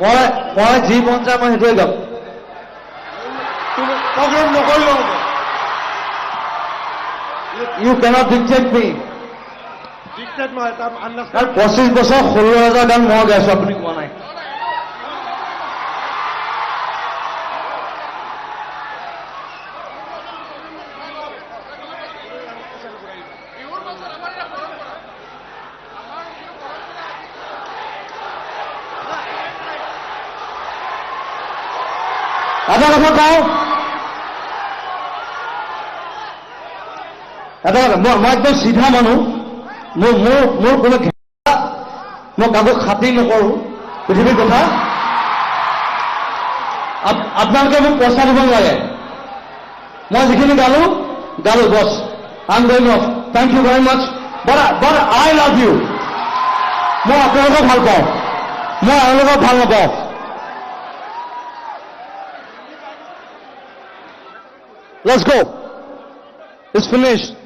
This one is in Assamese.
মই যি মন যায় মই সেইটোৱে গাম। প্ৰগ্ৰেম নকৰিলেও হ'ব। ইউ কেনট ডিক্টেট মি। ডিক্টেট নহয়, তাৰ কাৰণ আণ্ডাৰষ্টেণ্ড 25 বছৰ 16,000 গান মই গাইছো, আপুনি কোৱা নাই। এটা কথা কওঁ, এটা কথা, মই একদম চিধা মানুহ। মোৰ কোনো মই কাকো খাতিৰ নকৰো পৃথিৱীৰ কথা। আপোনালোকে মোক পইচা দিব নালাগে। মই যিখিনি গালো বছ। I am going off. Thank you very much. But I love you. মই আপোনালোকক ভাল পাওঁ, মই আপোনালোকক ভাল নাপাওঁ। Let's go. It's finished.